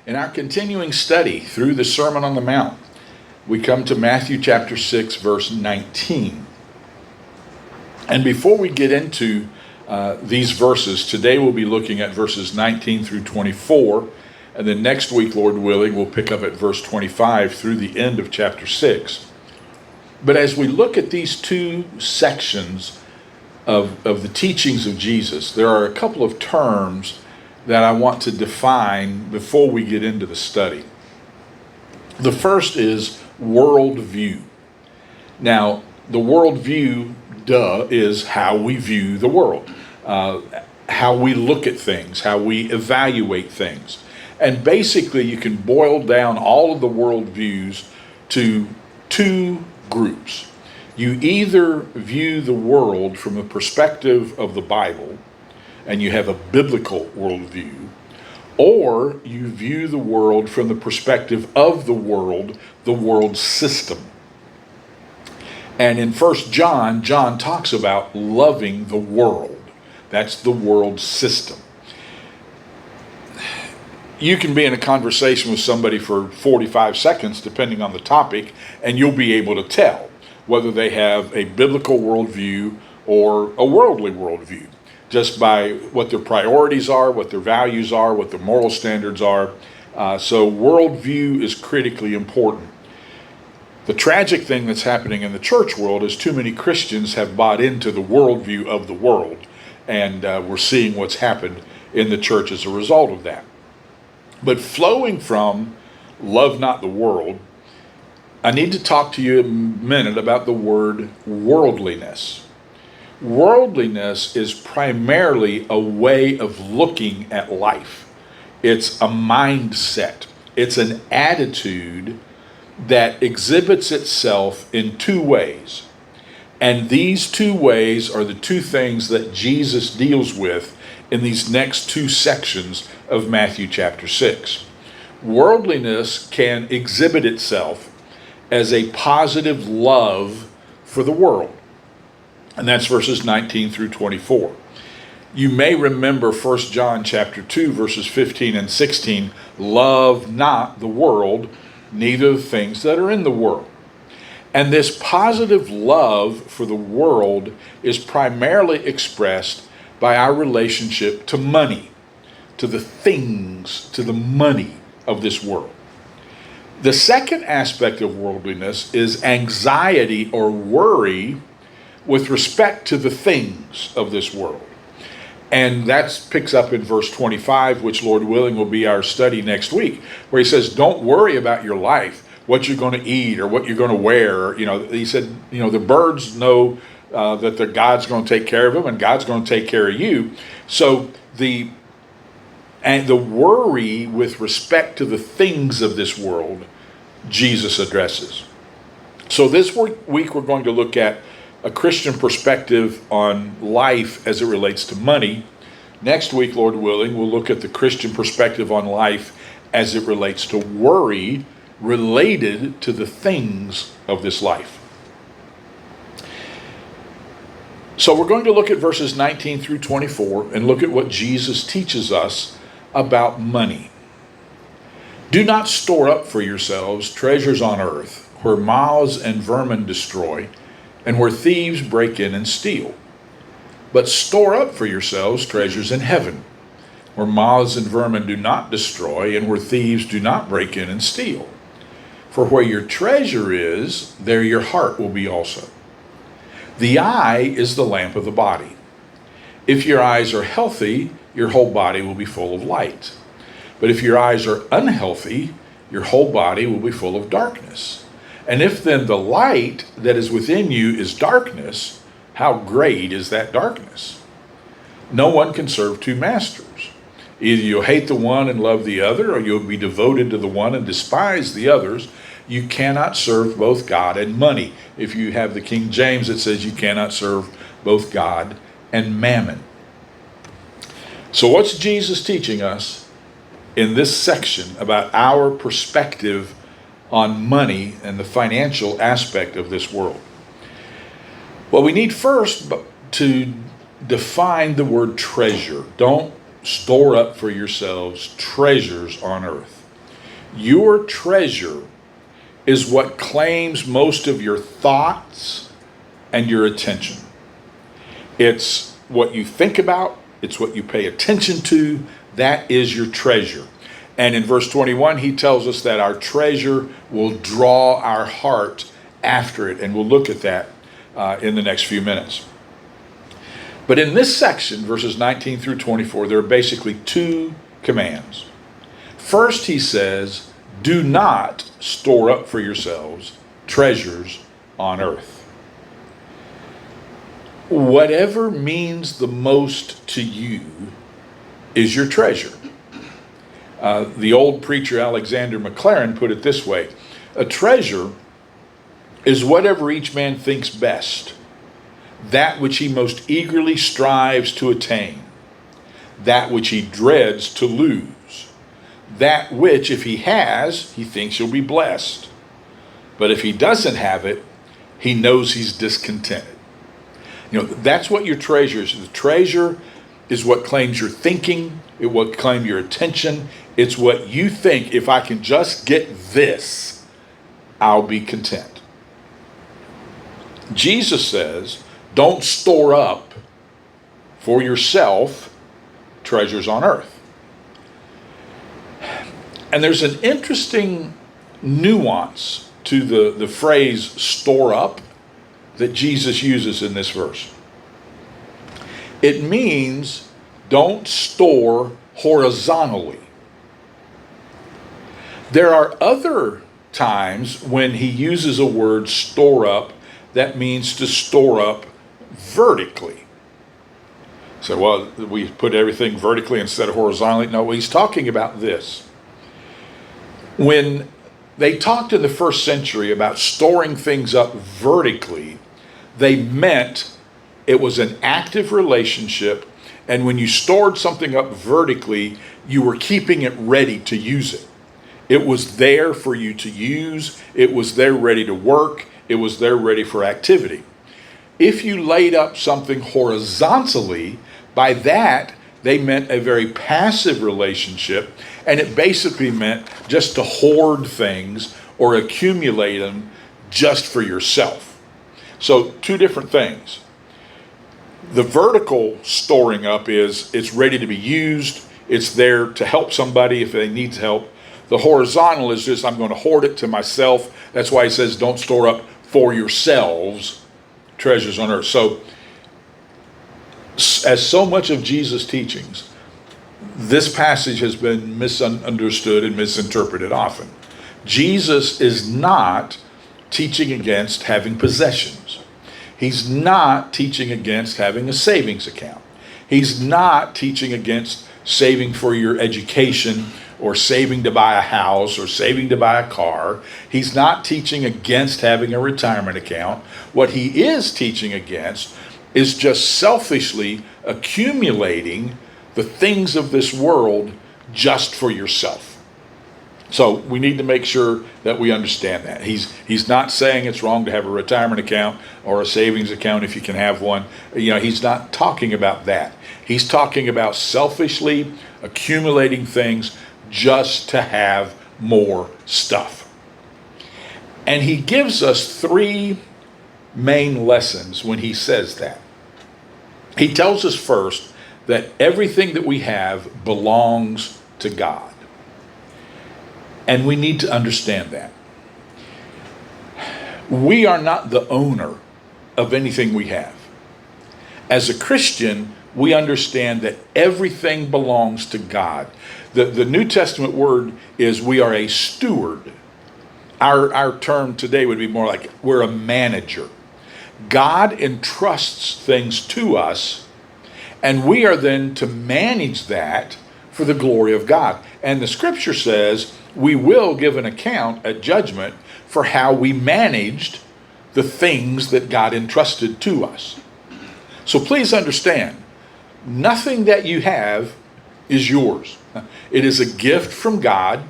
In our continuing study through the Sermon on the Mount, we come to Matthew chapter 6, verse 19. And before we get into these verses, today we'll be looking at verses 19 through 24. And then next week, Lord willing, we'll pick up at verse 25 through the end of chapter 6. But as we look at these two sections of the teachings of Jesus, there are a couple of terms that I want to define before we get into the study. The first is worldview. Now, the worldview, is how we view the world, how we look at things, how we evaluate things. And basically, you can boil down all of the worldviews to two groups. You either view the world from the perspective of the Bible, and you have a biblical worldview, or you view the world from the perspective of the world system. And in 1 John, John talks about loving the world. That's the world system. You can be in a conversation with somebody for 45 seconds, depending on the topic, and you'll be able to tell whether they have a biblical worldview or a worldly worldview, just by what their priorities are, what their values are, what their moral standards are. So worldview is critically important. The tragic thing that's happening in the church world is too many Christians have bought into the worldview of the world, and we're seeing what's happened in the church as a result of that. But flowing from love not the world, I need to talk to you a minute about the word worldliness. Worldliness is primarily a way of looking at life. It's a mindset. It's an attitude that exhibits itself in two ways. And these two ways are the two things that Jesus deals with in these next two sections of Matthew chapter 6. Worldliness can exhibit itself as a positive love for the world. And that's verses 19 through 24. You may remember 1 John chapter 2, verses 15 and 16, love not the world, neither the things that are in the world. And this positive love for the world is primarily expressed by our relationship to money, to the things, to the money of this world. The second aspect of worldliness is anxiety or worry with respect to the things of this world. And that picks up in verse 25, which Lord willing will be our study next week, where he says, don't worry about your life, what you're going to eat or what you're going to wear. He said, the birds know that God's going to take care of them and God's going to take care of you. So the worry with respect to the things of this world, Jesus addresses. So this week we're going to look at a Christian perspective on life as it relates to money. Next week, Lord willing, we'll look at the Christian perspective on life as it relates to worry related to the things of this life. So we're going to look at verses 19 through 24 and look at what Jesus teaches us about money. Do not store up for yourselves treasures on earth, where moths and vermin destroy, and where thieves break in and steal. But store up for yourselves treasures in heaven, where moths and vermin do not destroy, and where thieves do not break in and steal. For where your treasure is, there your heart will be also. The eye is the lamp of the body. If your eyes are healthy, your whole body will be full of light. But if your eyes are unhealthy, your whole body will be full of darkness. And if then the light that is within you is darkness, how great is that darkness? No one can serve two masters. Either you'll hate the one and love the other, or you'll be devoted to the one and despise the others. You cannot serve both God and money. If you have the King James, it says you cannot serve both God and mammon. So what's Jesus teaching us in this section about our perspective on money and the financial aspect of this world? Well, we need first to define the word treasure. Don't store up for yourselves treasures on earth. Your treasure is what claims most of your thoughts and your attention. It's what you think about, it's what you pay attention to. That is your treasure. And in verse 21, he tells us that our treasure will draw our heart after it. And we'll look at that in the next few minutes. But in this section, verses 19 through 24, there are basically two commands. First, he says, do not store up for yourselves treasures on earth. Whatever means the most to you is your treasure. The old preacher Alexander McLaren put it this way: a treasure is whatever each man thinks best, that which he most eagerly strives to attain, that which he dreads to lose, that which, if he has, he thinks he'll be blessed. But if he doesn't have it, he knows he's discontented. That's what your treasure is. The treasure is what claims your thinking, it what claims your attention. It's what you think, if I can just get this, I'll be content. Jesus says, don't store up for yourself treasures on earth. And there's an interesting nuance to the phrase store up that Jesus uses in this verse. It means don't store horizontally. There are other times when he uses a word store up that means to store up vertically. So, well, we put everything vertically instead of horizontally. No, he's talking about this. When they talked in the first century about storing things up vertically, they meant it was an active relationship, and when you stored something up vertically, you were keeping it ready to use it. It was there for you to use. It was there ready to work. It was there ready for activity. If you laid up something horizontally, by that, they meant a very passive relationship, and it basically meant just to hoard things or accumulate them just for yourself. So, two different things. The vertical storing up is it's ready to be used. It's there to help somebody if they need help. The horizontal is just, I'm going to hoard it to myself. That's why he says don't store up for yourselves treasures on earth. So, as so much of Jesus' teachings, this passage has been misunderstood and misinterpreted often. Jesus is not teaching against having possessions. He's not teaching against having a savings account. He's not teaching against saving for your education or saving to buy a house or saving to buy a car. He's not teaching against having a retirement account. What he is teaching against is just selfishly accumulating the things of this world just for yourself. So we need to make sure that we understand that. He's not saying it's wrong to have a retirement account or a savings account if you can have one. He's not talking about that. He's talking about selfishly accumulating things just to have more stuff. And he gives us three main lessons when he says that. He tells us first that everything that we have belongs to God. And we need to understand that. We are not the owner of anything we have. As a Christian, we understand that everything belongs to God. The New Testament word is we are a steward. Our term today would be more like we're a manager. God entrusts things to us, and we are then to manage that for the glory of God. And the scripture says we will give an account at judgment for how we managed the things that God entrusted to us. So please understand, nothing that you have is yours. It is a gift from God.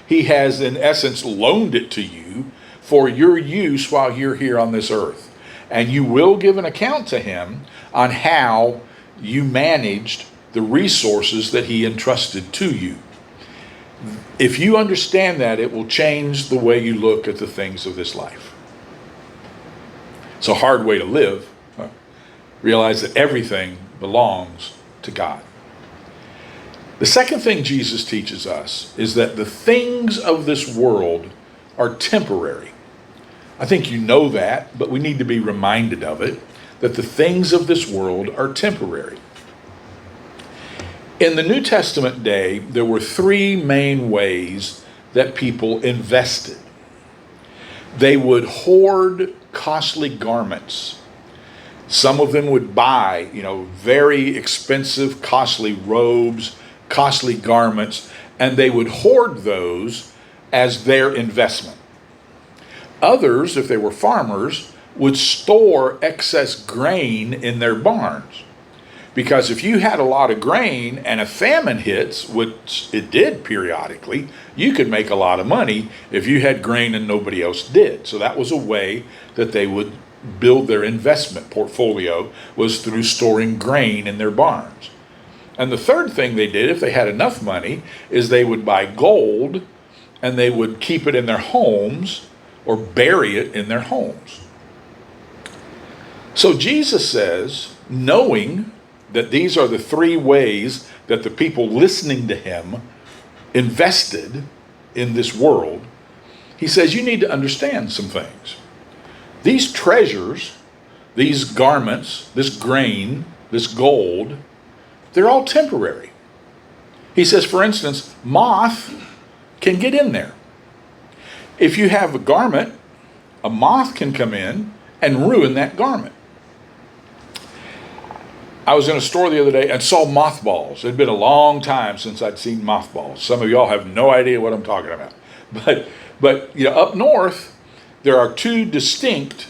He has, in essence, loaned it to you for your use while you're here on this earth. And you will give an account to him on how you managed the resources that he entrusted to you. If you understand that, it will change the way you look at the things of this life. It's a hard way to live. Realize that everything belongs to God. The second thing Jesus teaches us is that the things of this world are temporary. I think you know that, but we need to be reminded of it, that the things of this world are temporary. In the New Testament day, there were three main ways that people invested. They would hoard costly garments. Some of them would buy, very expensive, costly robes, costly garments, and they would hoard those as their investment. Others, if they were farmers, would store excess grain in their barns. Because if you had a lot of grain and a famine hits, which it did periodically, you could make a lot of money if you had grain and nobody else did. So that was a way that they would build their investment portfolio, was through storing grain in their barns. And the third thing they did, if they had enough money, is they would buy gold and they would keep it in their homes or bury it in their homes. So Jesus says, knowing that these are the three ways that the people listening to him invested in this world, he says you need to understand some things. These treasures, these garments, this grain, this gold, they're all temporary. He says, for instance, moth can get in there. If you have a garment, a moth can come in and ruin that garment. I was in a store the other day and saw mothballs. It had been a long time since I'd seen mothballs. Some of y'all have no idea what I'm talking about. But up north, there are two distinct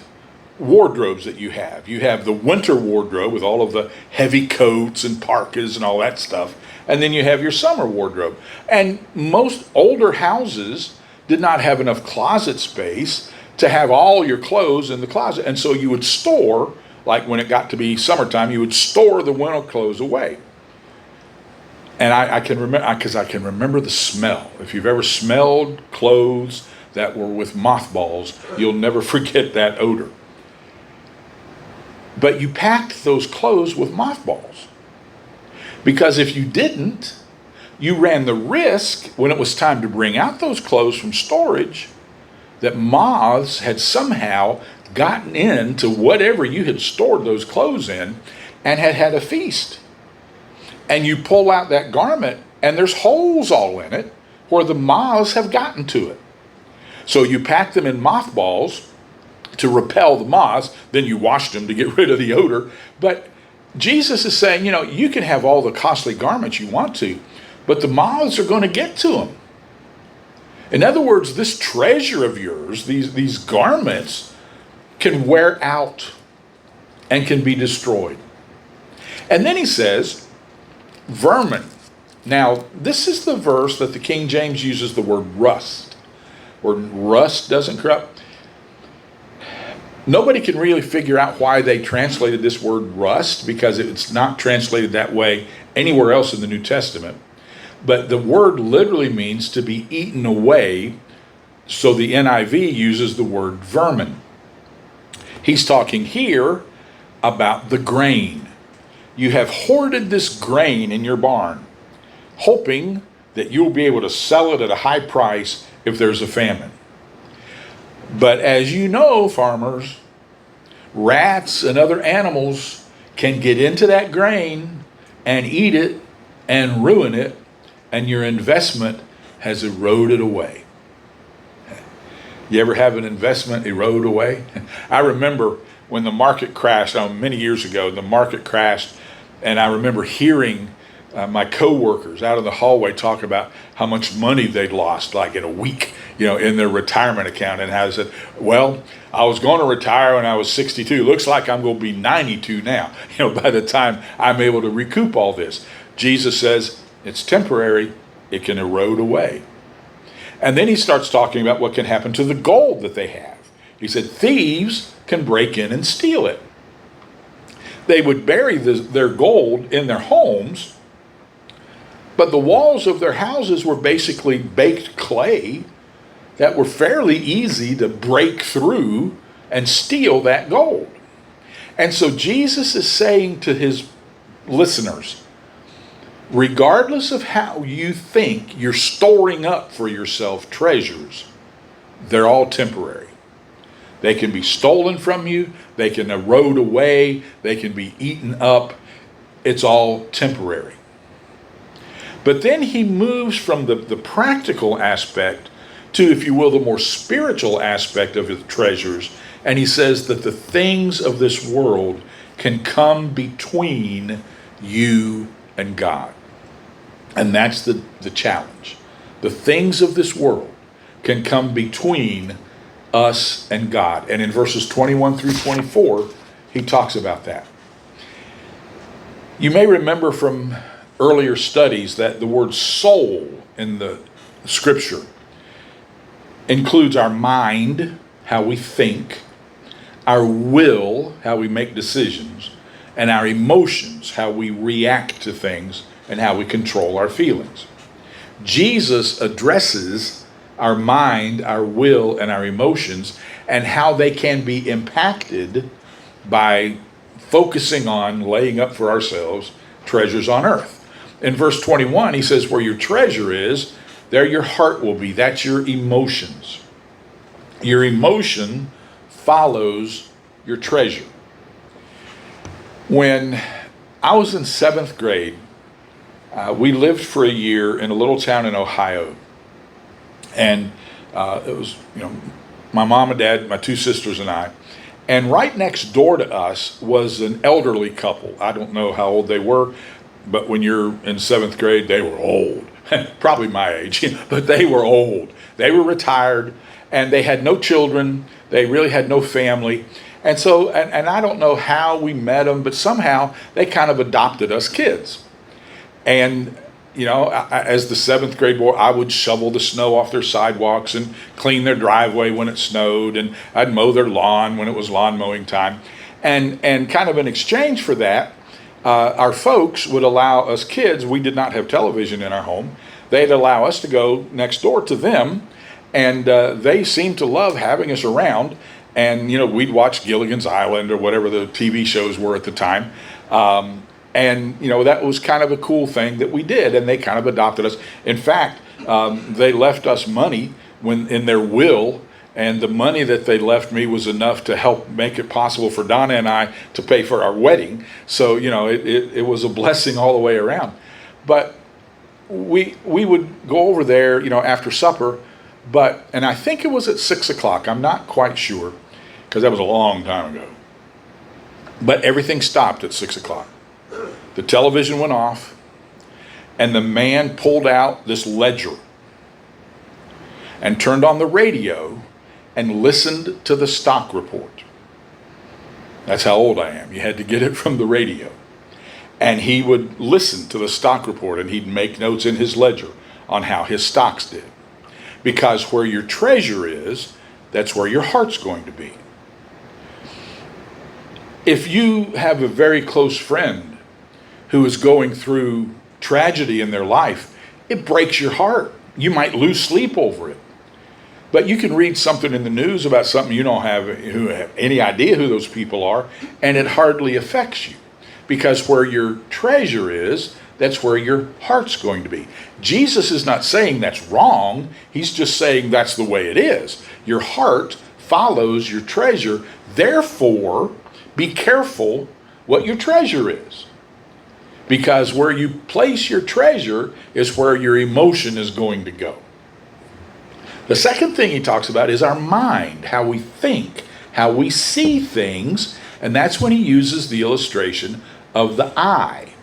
wardrobes that you have. You have the winter wardrobe with all of the heavy coats and parkas and all that stuff. And then you have your summer wardrobe. And most older houses did not have enough closet space to have all your clothes in the closet. And so you would store, like when it got to be summertime, you would store the winter clothes away. And I can remember, because I can remember the smell. If you've ever smelled clothes that were with mothballs, you'll never forget that odor. But you packed those clothes with mothballs. Because if you didn't, you ran the risk when it was time to bring out those clothes from storage that moths had somehow gotten into whatever you had stored those clothes in and had had a feast. And you pull out that garment and there's holes all in it where the moths have gotten to it. So you pack them in mothballs to repel the moths, then you wash them to get rid of the odor. But Jesus is saying, you can have all the costly garments you want to, but the moths are going to get to them. In other words, this treasure of yours, these garments, can wear out and can be destroyed. And then he says, vermin. Now, this is the verse that the King James uses the word rust, where rust doesn't corrupt. Nobody can really figure out why they translated this word rust, because it's not translated that way anywhere else in the New Testament. But the word literally means to be eaten away, so the NIV uses the word vermin. He's talking here about the grain. You have hoarded this grain in your barn, hoping that you'll be able to sell it at a high price if there's a famine. But as you know, farmers, rats and other animals can get into that grain and eat it and ruin it, and your investment has eroded away. You ever have an investment erode away? I remember when the market crashed, many years ago, the market crashed, and I remember hearing my coworkers out in the hallway talk about how much money they'd lost, like in a week, in their retirement account. And I said, well, I was going to retire when I was 62. Looks like I'm going to be 92 now, by the time I'm able to recoup all this. Jesus says it's temporary. It can erode away. And then he starts talking about what can happen to the gold that they have. He said thieves can break in and steal it. They would bury their gold in their homes, But the walls of their houses were basically baked clay that were fairly easy to break through and steal that gold. And so Jesus is saying to his listeners, regardless of how you think you're storing up for yourself treasures, they're all temporary. They can be stolen from you, they can erode away, they can be eaten up. It's all temporary. But then he moves from the practical aspect to, if you will, the more spiritual aspect of his treasures. And he says that the things of this world can come between you and God. And that's the challenge. The things of this world can come between us and God. And in verses 21 through 24, he talks about that. You may remember from earlier studies that the word soul in the scripture includes our mind, how we think, our will, how we make decisions, and our emotions, how we react to things, and how we control our feelings. Jesus addresses our mind, our will, and our emotions, and how they can be impacted by focusing on laying up for ourselves treasures on earth. In verse 21, he says, where your treasure is, there your heart will be. That's your emotions. Your emotion follows your treasure. When I was in 7th grade, we lived for a year in a little town in Ohio. And it was, my mom and dad, my 2 sisters and I. And right next door to us was an elderly couple. I don't know how old they were, but when you're in 7th grade, they were old. Probably my age, but they were old. They were retired, and they had no children. They really had no family. And so, and I don't know how we met them, but somehow they kind of adopted us kids. And, as the 7th grade boy, I would shovel the snow off their sidewalks and clean their driveway when it snowed, and I'd mow their lawn when it was lawn mowing time. And kind of in exchange for that, our folks would allow us kids, we did not have television in our home, they'd allow us to go next door to them, and they seemed to love having us around. And, we'd watch Gilligan's Island or whatever the TV shows were at the time. And, that was kind of a cool thing that we did, and they kind of adopted us. In fact, they left us money in their will, and the money that they left me was enough to help make it possible for Donna and I to pay for our wedding. So, it was a blessing all the way around. But we would go over there, after supper, and I think it was at 6 o'clock. I'm not quite sure, because that was a long time ago. But everything stopped at 6 o'clock. The television went off, and the man pulled out this ledger and turned on the radio and listened to the stock report. That's how old I am. You had to get it from the radio. And he would listen to the stock report, and he'd make notes in his ledger on how his stocks did. Because where your treasure is, that's where your heart's going to be. If you have a very close friend who is going through tragedy in their life, it breaks your heart. You might lose sleep over it. But you can read something in the news about something you don't have any idea who those people are, and it hardly affects you. Because where your treasure is, that's where your heart's going to be. Jesus is not saying that's wrong. He's just saying that's the way it is. Your heart follows your treasure. Therefore, be careful what your treasure is. Because where you place your treasure is where your emotion is going to go. The second thing he talks about is our mind, how we think, how we see things, and that's when he uses the illustration of the eye.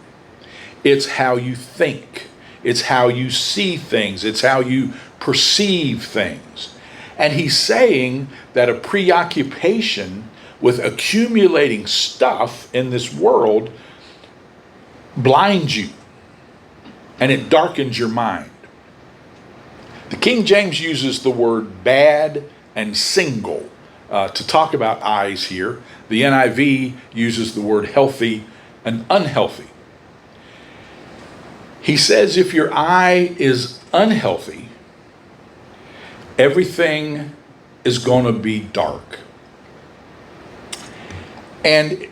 It's how you think. It's how you see things. It's how you perceive things. And he's saying that a preoccupation with accumulating stuff in this world blinds you, and it darkens your mind. The King James uses the word bad and single to talk about eyes here. The NIV uses the word healthy and unhealthy. He says if your eye is unhealthy, everything is going to be dark. And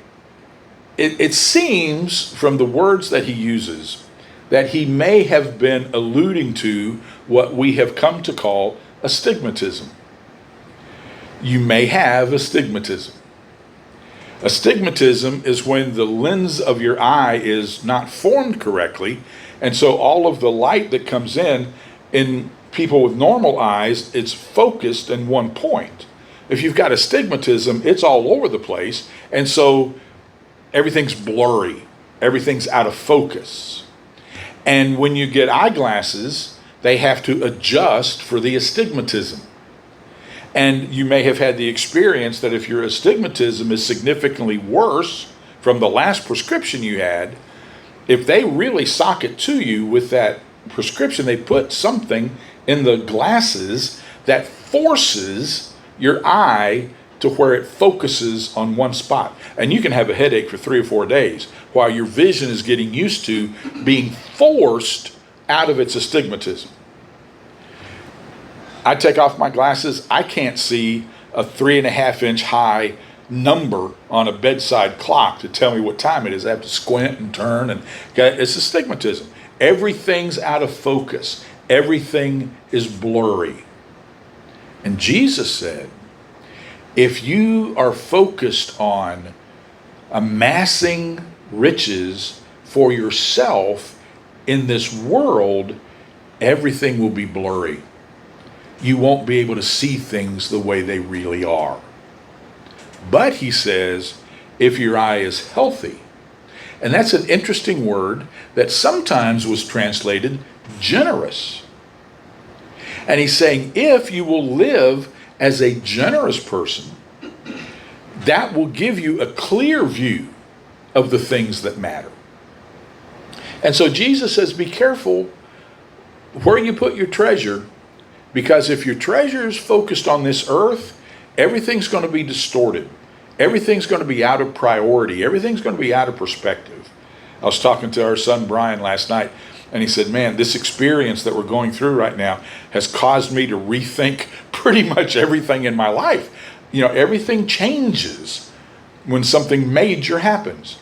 it seems from the words that he uses that he may have been alluding to what we have come to call astigmatism. You may have astigmatism. Astigmatism is when the lens of your eye is not formed correctly, and so all of the light that comes in people with normal eyes, it's focused in one point. If you've got astigmatism, it's all over the place, and so everything's blurry, everything's out of focus. And when you get eyeglasses, they have to adjust for the astigmatism. And you may have had the experience that if your astigmatism is significantly worse from the last prescription you had, if they really sock it to you with that prescription, they put something in the glasses that forces your eye to where it focuses on one spot. And you can have a headache for 3 or 4 days while your vision is getting used to being forced out of its astigmatism. I take off my glasses, I can't see a 3.5-inch high number on a bedside clock to tell me what time it is. I have to squint and turn, and it's astigmatism. Everything's out of focus. Everything is blurry. And Jesus said, if you are focused on amassing riches for yourself in this world, everything will be blurry. You won't be able to see things the way they really are. But he says, if your eye is healthy, and that's an interesting word that sometimes was translated generous. And he's saying, if you will live as a generous person, that will give you a clear view of the things that matter. And so Jesus says, be careful where you put your treasure, because if your treasure is focused on this earth, everything's going to be distorted. Everything's going to be out of priority. Everything's going to be out of perspective. I was talking to our son Brian last night, and he said, man, this experience that we're going through right now has caused me to rethink pretty much everything in my life. You know, everything changes when something major happens.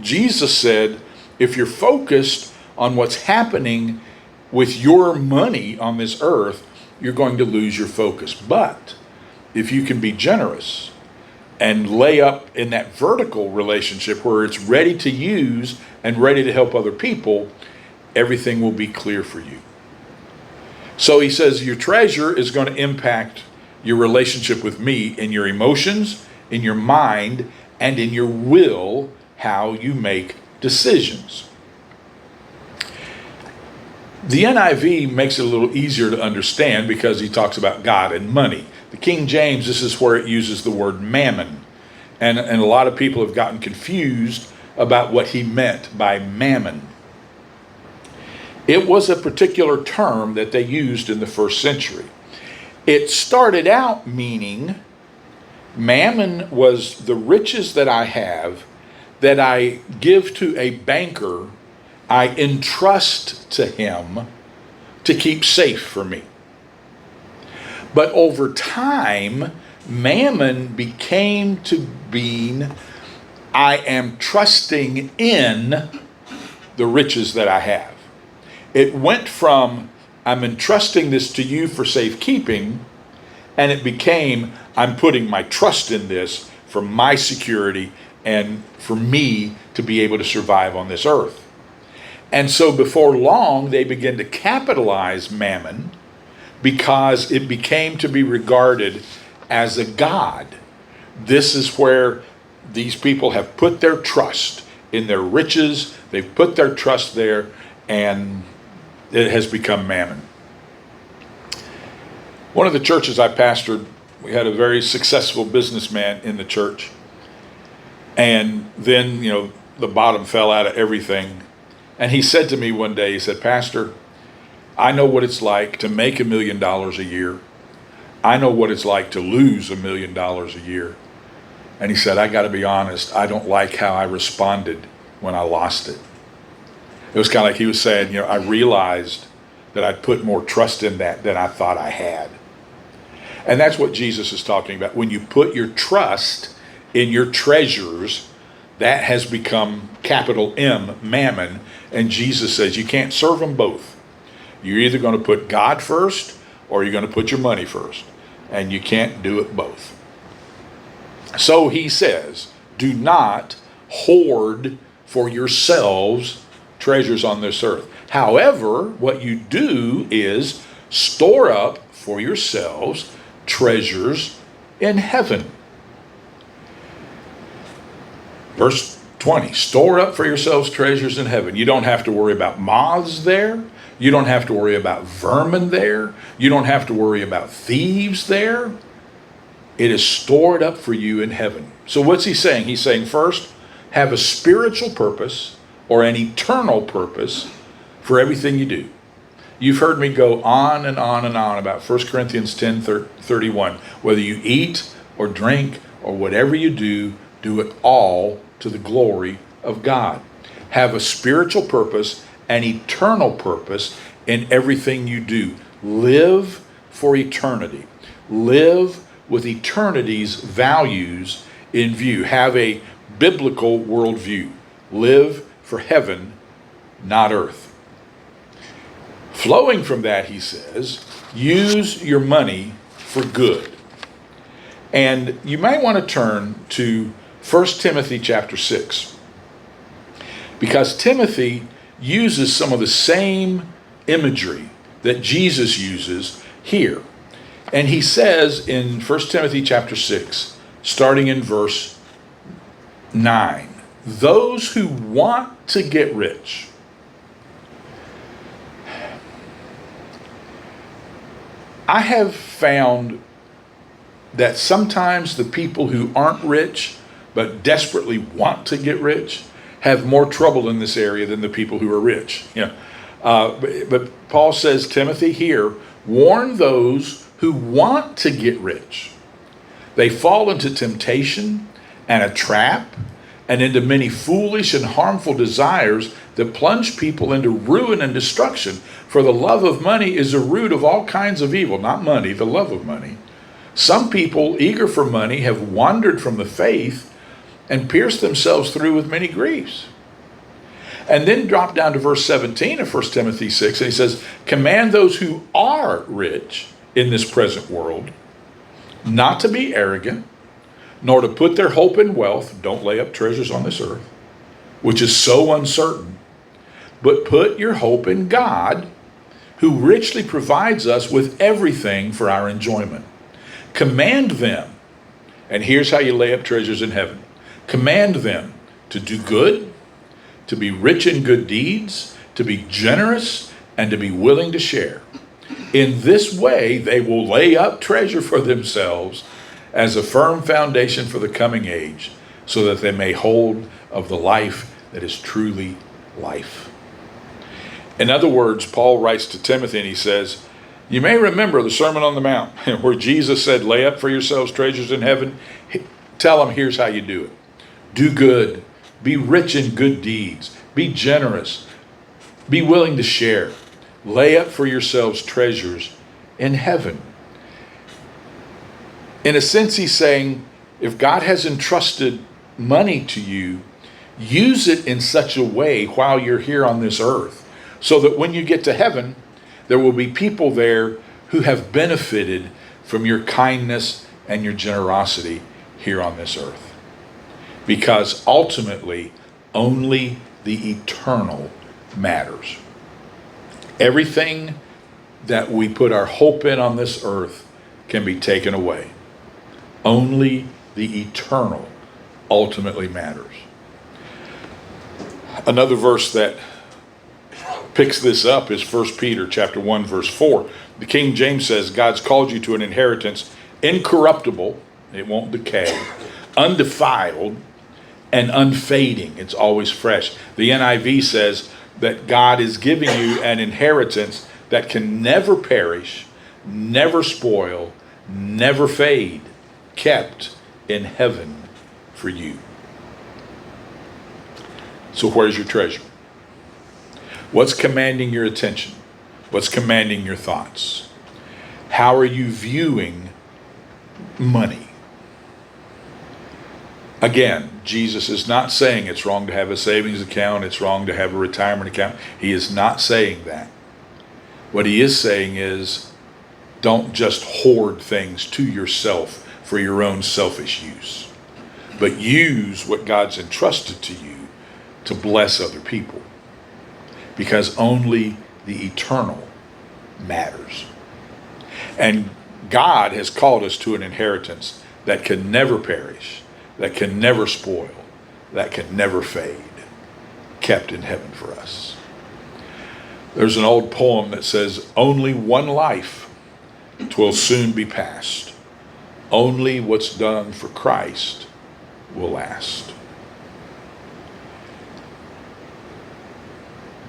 Jesus said, if you're focused on what's happening with your money on this earth, you're going to lose your focus. But if you can be generous and lay up in that vertical relationship where it's ready to use and ready to help other people, everything will be clear for you. So he says your treasure is going to impact your relationship with me in your emotions, in your mind, and in your will, how you make decisions. The NIV makes it a little easier to understand because he talks about God and money. The King James, this is where it uses the word mammon. And a lot of people have gotten confused about what he meant by mammon. It was a particular term that they used in the first century. It started out meaning mammon was the riches that I have that I give to a banker, I entrust to him to keep safe for me. But over time, mammon became to mean I am trusting in the riches that I have. It went from I'm entrusting this to you for safekeeping, and it became I'm putting my trust in this for my security and for me to be able to survive on this earth. And so before long, they began to capitalize mammon because it became to be regarded as a god. This is where these people have put their trust in their riches. They've put their trust there, and it has become mammon. One of the churches I pastored, we had a very successful businessman in the church. And then, the bottom fell out of everything. And he said to me one day, he said, Pastor, I know what it's like to make $1 million a year. I know what it's like to lose $1 million a year. And he said, I got to be honest, I don't like how I responded when I lost it. It was kind of like he was saying, I realized that I'd put more trust in that than I thought I had. And that's what Jesus is talking about. When you put your trust in your treasures, that has become capital M, mammon. And Jesus says you can't serve them both. You're either going to put God first or you're going to put your money first. And you can't do it both. So he says, do not hoard for yourselves treasures on this earth. However, what you do is store up for yourselves treasures in heaven. Verse 20, store up for yourselves treasures in heaven. You don't have to worry about moths there. You don't have to worry about vermin there. You don't have to worry about thieves there. It is stored up for you in heaven. So what's he saying? He's saying, first, have a spiritual purpose or an eternal purpose for everything you do. You've heard me go on and on and on about 1 Corinthians 10:31. Whether you eat or drink or whatever you do it all to the glory of God. Have a spiritual purpose, an eternal purpose in everything you do. Live for eternity. Live with eternity's values in view. Have a biblical worldview. Live for heaven, not earth. Flowing from that, he says, use your money for good. And you might want to turn to 1 Timothy chapter 6. Because Timothy uses some of the same imagery that Jesus uses here. And he says in 1 Timothy chapter 6, starting in verse 9, those who want to get rich. I have found that sometimes the people who aren't rich but desperately want to get rich have more trouble in this area than the people who are rich. But Paul says, Timothy here, warn those who want to get rich. They fall into temptation and a trap and into many foolish and harmful desires that plunge people into ruin and destruction. For the love of money is a root of all kinds of evil. Not money, the love of money. Some people, eager for money, have wandered from the faith and pierced themselves through with many griefs. And then drop down to verse 17 of 1 Timothy 6, and he says, command those who are rich in this present world not to be arrogant, nor to put their hope in wealth. Don't lay up treasures on this earth, which is so uncertain, but put your hope in God, who richly provides us with everything for our enjoyment. Command them, and here's how you lay up treasures in heaven. Command them to do good, to be rich in good deeds, to be generous, and to be willing to share. In this way, they will lay up treasure for themselves as a firm foundation for the coming age, so that they may hold of the life that is truly life. In other words, Paul writes to Timothy and he says, you may remember the Sermon on the Mount where Jesus said, lay up for yourselves treasures in heaven. Tell them, here's how you do it. Do good. Be rich in good deeds. Be generous. Be willing to share. Lay up for yourselves treasures in heaven. In a sense, he's saying, if God has entrusted money to you, use it in such a way while you're here on this earth, so that when you get to heaven, there will be people there who have benefited from your kindness and your generosity here on this earth. Because ultimately, only the eternal matters. Everything that we put our hope in on this earth can be taken away. Only the eternal ultimately matters. Another verse that picks this up is 1 Peter chapter 1, verse 4. The King James says, God's called you to an inheritance incorruptible, it won't decay, undefiled, and unfading. It's always fresh. The NIV says that God is giving you an inheritance that can never perish, never spoil, never fade, kept in heaven for you. So where's your treasure? What's commanding your attention? What's commanding your thoughts? How are you viewing money? Again, Jesus is not saying it's wrong to have a savings account, it's wrong to have a retirement account. He is not saying that. What he is saying is, don't just hoard things to yourself for your own selfish use, but use what God's entrusted to you to bless other people, because only the eternal matters. And God has called us to an inheritance that can never perish, that can never spoil, that can never fade, kept in heaven for us. There's an old poem that says, only one life, 'twill soon be past. Only what's done for Christ will last.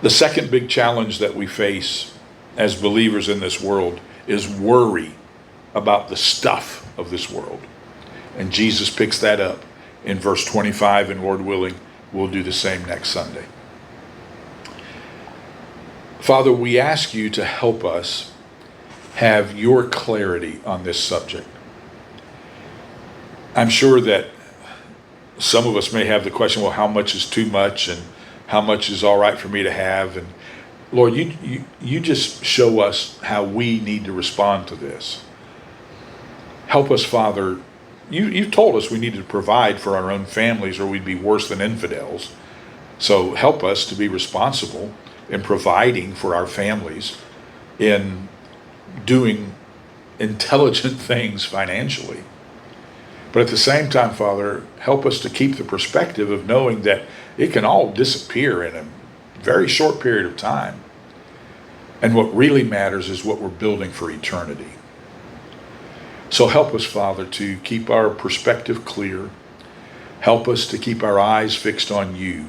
The second big challenge that we face as believers in this world is worry about the stuff of this world. And Jesus picks that up in verse 25, and Lord willing, we'll do the same next Sunday. Father, we ask you to help us have your clarity on this subject. I'm sure that some of us may have the question, well, how much is too much, and how much is all right for me to have? And Lord, you just show us how we need to respond to this. Help us, Father. You've told us we need to provide for our own families, or we'd be worse than infidels. So help us to be responsible in providing for our families, in doing intelligent things financially. But at the same time, Father, help us to keep the perspective of knowing that it can all disappear in a very short period of time. And what really matters is what we're building for eternity. So help us, Father, to keep our perspective clear. Help us to keep our eyes fixed on you.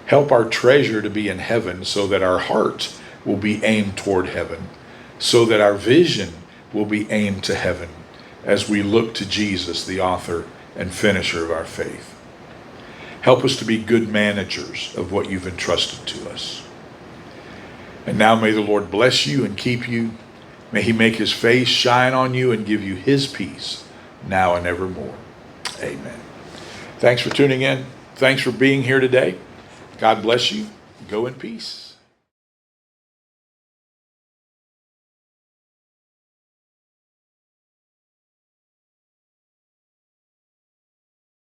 Help our treasure to be in heaven, so that our hearts will be aimed toward heaven, so that our vision will be aimed to heaven as we look to Jesus, the author and finisher of our faith. Help us to be good managers of what you've entrusted to us. And now may the Lord bless you and keep you. May he make his face shine on you and give you his peace now and evermore. Amen. Thanks for tuning in. Thanks for being here today. God bless you. Go in peace.